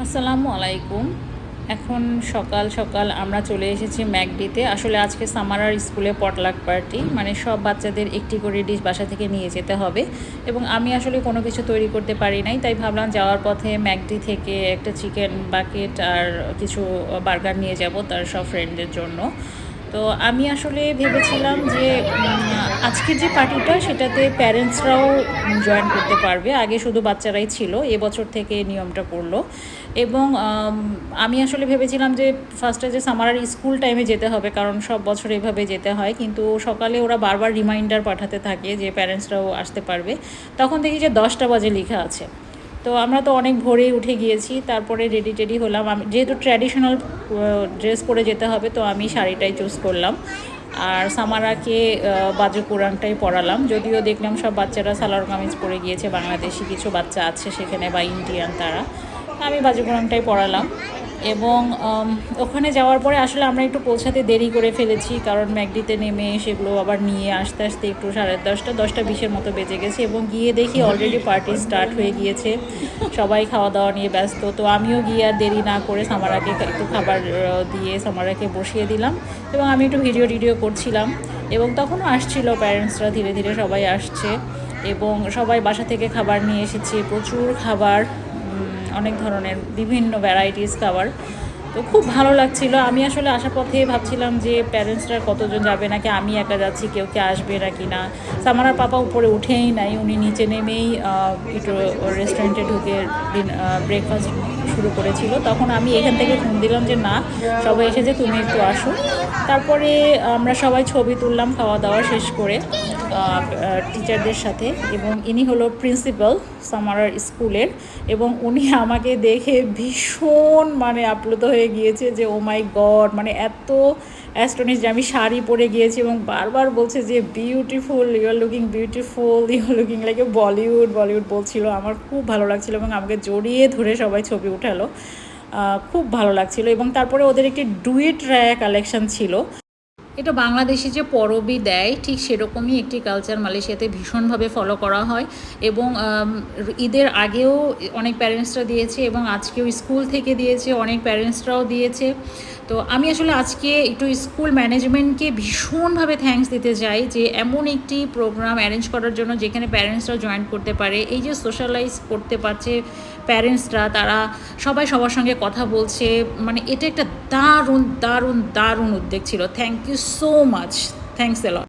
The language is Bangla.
আসসালামু আলাইকুম। এখন সকাল সকাল আমরা চলে এসেছি ম্যাকডিতে। আসলে আজকে সামারার স্কুলে পটলাক পার্টি, মানে সব বাচ্চাদের একটি করে ডিশ বাসা থেকে নিয়ে যেতে হবে এবং আমি আসলে কোনো কিছু তৈরি করতে পারি নাই, তাই ভাবলাম যাওয়ার পথে ম্যাকডি থেকে একটা চিকেন বাকেট আর কিছু বার্গার নিয়ে যাব তার সব ফ্রেন্ডদের জন্য। তো আমি আসলে ভেবেছিলাম যে আজকের যে পার্টিটা সেটাতে প্যারেন্টসরাও জয়েন করতে পারবে। আগে শুধু বাচ্চারাই ছিল, এবছর থেকে নিয়মটা করলো। এবং আমি আসলে ভেবেছিলাম যে ফার্স্টে যে সামারার স্কুল টাইমে যেতে হবে, কারণ সব বছর এভাবে যেতে হয়, কিন্তু সকালে ওরা বারবার রিমাইন্ডার পাঠাতে থাকে যে প্যারেন্টসরাও আসতে পারবে। তখন দেখি যে 10টা বাজে লেখা আছে। তো আমরা তো অনেক ভোরেই উঠে গিয়েছি, তারপরে রেডি টেডি হলাম। আমি যেহেতু ট্র্যাডিশনাল ড্রেস পরে যেতে হবে, তো আমি শাড়িটাই চুজ করলাম। আর সামারাকে বাজু কোরআনটাই পরালাম, যদিও দেখলাম সব বাচ্চারা সালোয়ার কামিজ পরে গিয়েছে, বাংলাদেশি কিছু বাচ্চা আছে সেখানে বা ইন্ডিয়ান, তারা। আমি বাজু কোরআনটাই পরালাম। এবং ওখানে যাওয়ার পরে আসলে আমরা একটু পৌঁছাতে দেরি করে ফেলেছি, কারণ ম্যাকডিতে নেমে সেগুলো আবার নিয়ে আসতে আসতে একটু 10:30 10টা 20-এর মতো বেজে গেছে। এবং গিয়ে দেখি অলরেডি পার্টি স্টার্ট হয়ে গিয়েছে, সবাই খাওয়া দাওয়া নিয়ে ব্যস্ত। তো আমিও গিয়ে আর দেরি না করে সামারাকে একটু খাবার দিয়ে সামারাকে বসিয়ে দিলাম এবং আমি একটু ভিডিও করছিলাম। এবং তখনও আসছিল প্যারেন্টসরা, ধীরে ধীরে সবাই আসছে এবং সবাই বাসা থেকে খাবার নিয়ে এসেছে, প্রচুর খাবার, অনেক ধরনের বিভিন্ন ভ্যারাইটিস খাবার। তো খুব ভালো লাগছিল। আমি আসলে আসার পথে ভাবছিলাম যে প্যারেন্টসরা কতজন যাবে, নাকি আমি একা যাচ্ছি, কেউ কে আসবে নাকি না। সামারার পাপা উপরে উঠেই নাই, উনি নিচে নেমেই একটু রেস্টুরেন্টে ঢুকে ব্রেকফাস্ট শুরু করেছিল। তখন আমি এখান থেকে ফোন দিলাম যে না, সবাই এসেছে, তুমি একটু আসো। তারপরে আমরা সবাই ছবি তুললাম খাওয়া দাওয়া শেষ করে টিচারদের সাথে। এবং ইনি হলো প্রিন্সিপাল সামারার স্কুলের, এবং উনি আমাকে দেখে ভীষণ মানে আপ্লুত হয়ে গিয়েছে যে ও মাই গড, মানে এত অ্যাস্টনিশ যে আমি শাড়ি পরে গিয়েছি, এবং বারবার বলছে যে beautiful, you are looking beautiful, you are looking like a Bollywood Bollywood বলছিল। আমার খুব ভালো লাগছিল এবং আমাকে জড়িয়ে ধরে সবাই ছবি উঠালো। খুব ভালো লাগছিল। এবং তারপরে ওদের একটি ডুয়েট কালেকশন ছিল। এটা বাংলাদেশে যে পরবই দেয় ঠিক সেরকমই একটি কালচার মালয়েশিয়াতে ভীষণভাবে ফলো করা হয়। এবং ঈদের আগেও অনেক প্যারেন্টসরা দিয়েছে এবং আজকেও স্কুল থেকে দিয়েছে, অনেক প্যারেন্টসরাও দিয়েছে। তো আমি আসলে আজকে একটু স্কুল ম্যানেজমেন্টকে ভীষণভাবে থ্যাঙ্কস দিতে চাই যে এমন একটি প্রোগ্রাম অ্যারেঞ্জ করার জন্য যেখানে প্যারেন্টসরা জয়েন করতে পারে, এই যে সোশ্যালাইজ করতে পারছে প্যারেন্টসরা, তারা সবাই সবার সঙ্গে কথা বলছে, মানে এটা একটা দারুণ দারুণ দারুণ উদ্যোগ ছিল। Thank you so much, thanks a lot.